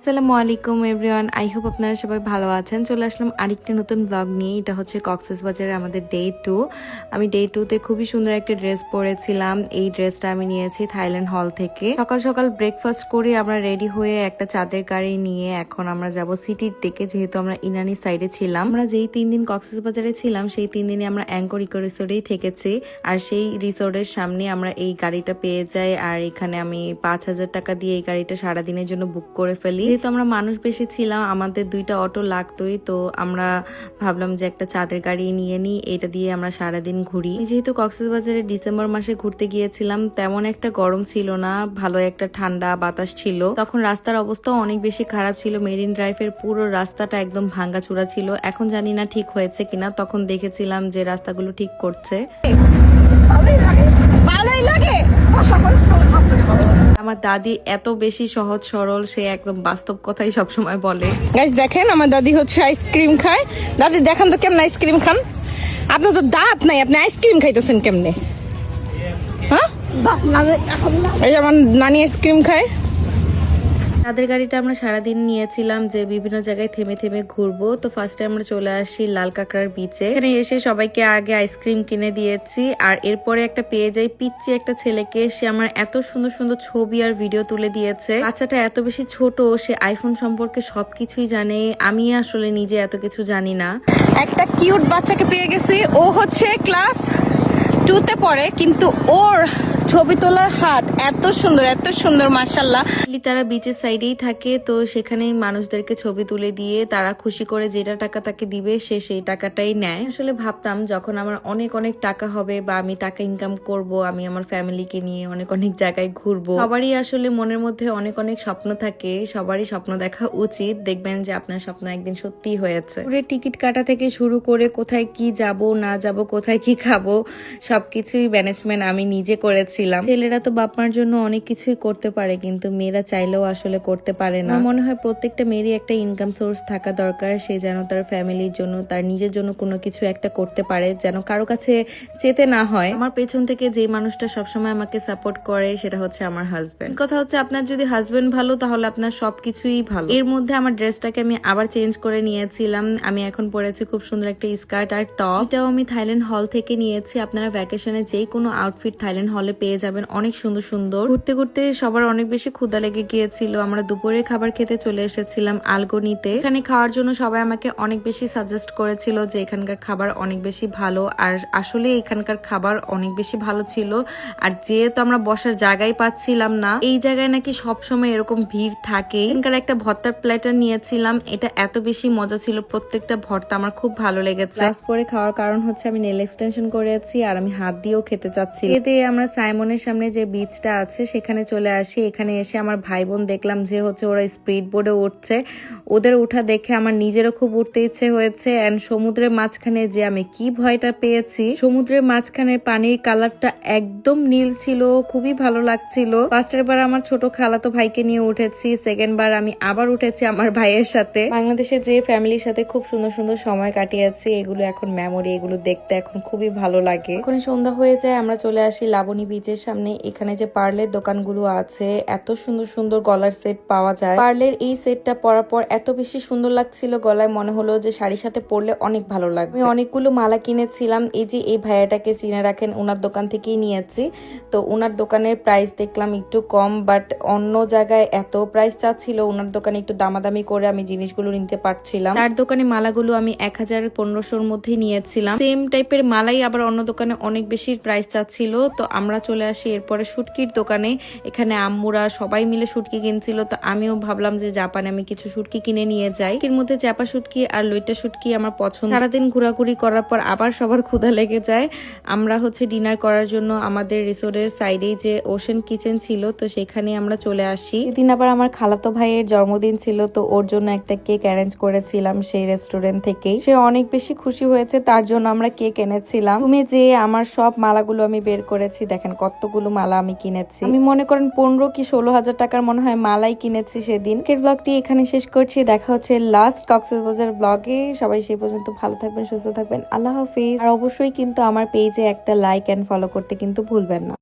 আসসালামু আলাইকুম everyone, I hope আপনারা সবাই ভালো আছেন। চলে আসলাম আরেকটি নতুন ব্লগ নিয়ে। এটা হচ্ছে কক্সবাজারে আমাদের ডে 2। আমি ডে 2তে খুবই সুন্দর একটা ড্রেস পরেছিলাম। এই ড্রেসটা আমি নিয়েছি থাইল্যান্ড হল থেকে। সকাল সকাল ব্রেকফাস্ট করে আমরা রেডি হয়ে একটা চাঁদের গাড়ি নিয়ে এখন আমরা যাব সিটির দিকে, যেহেতু আমরা ইনানি সাইডে ছিলাম। আমরা যেই 3 দিন কক্সবাজারে ছিলাম সেই 3 দিনে আমরা অ্যাঙ্কর ইকো রিসোর্টেই থেকেছি। আর সেই রিসোর্টের সামনে আমরা এই গাড়িটা পেয়ে যাই। আর এখানে আমি 5,000 টাকা দিয়ে এই গাড়িটা সারাদিনের জন্য বুক করে ফেলি। যেহেতু আমরা মানুষ বেশি ছিলাম, আমাদের 2টা অটো লাগতোই, তো আমরা ভাবলাম যে একটা চাঁদের গাড়ি নিয়ে নিই, এটা দিয়ে আমরা সারাদিন ঘুরি। যেহেতু কক্সবাজারে ডিসেম্বর মাসে ঘুরতে গিয়েছিলাম, তেমন একটা গরম ছিল না, ভালো একটা ঠান্ডা বাতাস ছিল। তখন রাস্তার অবস্থাও অনেক বেশি খারাপ ছিল। মেরিন ড্রাইভের পুরো রাস্তাটা একদম ভাঙ্গাচুরা ছিল। এখন জানি না ঠিক হয়েছে কিনা, তখন দেখেছিলাম যে রাস্তাগুলো ঠিক করছে। আমার দাদি এত বেশি সহজ সরল, সে একদম বাস্তব কথাই সবসময় বলে। গাইস দেখেন, আমার দাদি হচ্ছে আইসক্রিম খায়। দাদি দেখেন তো কেমন আইসক্রিম খান। আপনার তো দাঁত নাই, আপনি আইসক্রিম খাইতেছেন কেমনে? হ্যাঁ, এই যে আমার নানি আইসক্রিম খায়। তাদের গাড়িটা আমরা সারাদিন নিয়েছিলাম যে বিভিন্ন জায়গায় থেমে থেমে ঘুরবো। তো ফার্স্টে আমরা চলে আসি লাল কাঁকড়ার বিচে। এখানে এসে সবাইকে আগে আইসক্রিম কিনে দিয়েছি। আর এরপরে একটা পেয়ে যাই পিচ্চি একটা ছেলেকে। সে আমার এত সুন্দর সুন্দর ছবি আর ভিডিও তুলে দিয়েছে। বাচ্চাটা এত বেশি ছোট, সে আইফোন সম্পর্কে সবকিছুই জানে। আমি আসলে নিজে এত কিছু জানি না। একটা কিউট বাচ্চাকে পেয়ে গেছি। ও হচ্ছে ক্লাস 2তে পড়ে, কিন্তু ওর ছবি তোলার হাত এত সুন্দর মাশাআল্লাহ। তারা বিচের সাইডেই থাকে, তো সেখানেই মানুষদেরকে ছবি তুলে দিয়ে তারা খুশি করে যেটা টাকা তাকে দিবে, সে সেই টাকাটাই নেয়। আসলে ভাবতাম যখন আমার অনেক অনেক টাকা হবে বা আমি টাকা ইনকাম করব, আমি আমার ফ্যামিলিকে নিয়ে অনেক অনেক জায়গায় ঘুরবো। সবারই আসলে মনের মধ্যে অনেক অনেক স্বপ্ন থাকে, সবারই স্বপ্ন দেখা উচিত। দেখবেন যে আপনার স্বপ্ন একদিন সত্যিই হয়েছে। ট্যুরের টিকিট কাটা থেকে শুরু করে কোথায় কি যাব না যাব, কোথায় কি খাবো, সবকিছুই ম্যানেজমেন্ট আমি নিজে করেছিলাম। ছেলেরা তো বাপমার জন্য অনেক কিছুই করতে পারে, কিন্তু মেয়েরা চাইলেও আসলে করতে পারে না। মনে হয় প্রত্যেকটা মেয়েরই একটা ইনকাম সোর্স থাকা দরকার। সে যেন তার ফ্যামিলির জন্য, তার নিজের জন্য কোনো কিছু একটা করতে পারে, যেন কারো কাছে চেতে না হয়। আমার পেছন থেকে যে মানুষটা সবসময় আমাকে সাপোর্ট করে সেটা হচ্ছে আমার হাজবেন্ড। কথা হচ্ছে আপনার যদি হাজবেন্ড ভালো, তাহলে আপনার সবকিছুই ভালো। এর মধ্যে আমার ড্রেসটাকে আমি আবার চেঞ্জ করে নিয়েছিলাম। আমি এখন পরেছি খুব সুন্দর একটা স্কার্ট আর টপ। এটাও আমি থাইল্যান্ড হল থেকে নিয়েছি। আপনারা ভ্যাকেশনে যেই কোনো আউটফিট থাইল্যান্ড হলে পেয়ে যাবেন, অনেক সুন্দর সুন্দর। ঘুরতে ঘুরতে সবার অনেক বেশি ক্ষুধা লেগে গিয়েছিল। আমরা দুপুরে খাবার খেতে চলে এসেছিলাম আলগোনিতে। এখানে খাওয়ার জন্য সবাই আমাকে অনেক বেশি সাজেস্ট করেছিল যে এখানকার খাবার অনেক বেশি ভালো। আর আসলে এখানকার খাবার অনেক বেশি ভালো ছিল। আর যেহেতু আমরা বসার জায়গায় পাচ্ছিলাম না, এই জায়গায় নাকি সবসময় এরকম ভিড় থাকে। এখানকার একটা ভর্তার প্লেটার নিয়েছিলাম, এটা এত বেশি মজা ছিল। প্রত্যেকটা ভর্তা আমার খুব ভালো লেগেছে। লাস্ট পরে খাওয়ার কারণ হচ্ছে আমি নেল এক্সটেনশন করেছি আর আমি হাত দিয়েও খেতে চাচ্ছি। এতে আমরা সাইমনের সামনে যে বিচটা আছে সেখানে চলে আসি। এখানে এসে আমার ভাই বোন দেখলাম যে হচ্ছে ওরা স্পিড বোর্ডে উঠছে। ওদের উঠা দেখে আমার নিজেরও খুব উঠতে ইচ্ছে হয়েছে। এন্ড সমুদ্রের মাঝখানে যে আমি কি ভয়টা পেয়েছি। সমুদ্রের মাঝখানে পানির কালারটা একদম নীল ছিল, খুবই ভালো লাগছিল। ফার্স্টের বার আমার ছোট খালাতো ভাইকে নিয়ে উঠেছি, সেকেন্ড বার আমি আবার উঠেছি আমার ভাইয়ের সাথে। বাংলাদেশে যে ফ্যামিলির সাথে খুব সুন্দর সুন্দর সময় কাটিয়েছি, এগুলো এখন মেমোরি, এগুলো দেখতে এখন খুবই ভালো লাগে। এখন সন্ধ্যা হয়ে যায়, আমরা চলে আসি লাবণী বিচের সামনে। এখানে যে পার্লের দোকানগুলো আছে, এত সুন্দর সুন্দর গলার সেট পাওয়া যায়। পার্লের এই সেটটা পরার পর এত বেশি সুন্দর লাগছিল গলায়, মনে হলো যে শাড়ির সাথে পরলে অনেক ভালো লাগবে। আমি অনেকগুলো মালা কিনেছিলাম। এই যে এই ভাইয়াটাকে চিনে রাখেন, ওনার দোকান থেকেই নিয়েছি। তো ওনার দোকানের প্রাইস দেখলাম একটু কম, বাট অন্য জায়গায় এত প্রাইস চাচ্ছিল, ওনার দোকানে একটু দামাদামি করে আমি জিনিসগুলো নিতে পারছিলাম। তার দোকানে মালাগুলো আমি 1,1500-র মধ্যে নিয়েছিলাম। সেম টাইপের মালাই আবার অন্য দোকানে অনেক বেশি প্রাইস চাচ্ছিল। তো আমরা চলে আসি এরপরে শুটকির দোকানে। এখানে আম্মুরা সবাই মিলে শুটকি কিনছিল, তো আমিও ভাবলাম যে জাপানে আমি কিছু শুটকি কিনে নিয়ে যাই। এর মধ্যে চাপা শুটকি আর লইটা শুটকি আমার পছন্দ। সারাদিন ঘোরাঘুরি করার পর আবার সবার ক্ষুধা লেগে যায়। আমরা হচ্ছে ডিনার করার জন্য আমাদের রিসোর্টের সাইডেই যে ওশেন কিচেন ছিল, তো সেখানে আমরা চলে আসি। এদিন আবার আমার খালাতো ভাইয়ের জন্মদিন ছিল, তো ওর জন্য একটা কেক অ্যারেঞ্জ করেছিলাম সেই রেস্টুরেন্ট থেকেই। সে অনেক বেশি খুশি হয়েছে, তার জন্য আমরা কেক এনেছিলাম। তুমি যে আমার সব মালাগুলো আমি বের করেছি, দেখেন কতগুলো মালা আমি কিনেছি। আমি মনে করেন 15 কি 16,000 টাকার মনে হয় মালাই কিনেছি সেদিন। আজকের ব্লগটি এখানে শেষ করছি। দেখা হচ্ছে লাস্ট কক্সবাজার ব্লগে। সবাই সেই পর্যন্ত ভালো থাকবেন, সুস্থ থাকবেন। আল্লাহ হাফিজ। আর অবশ্যই কিন্তু আমার পেজে একটা লাইক এন্ড ফলো করতে কিন্তু ভুলবেন না।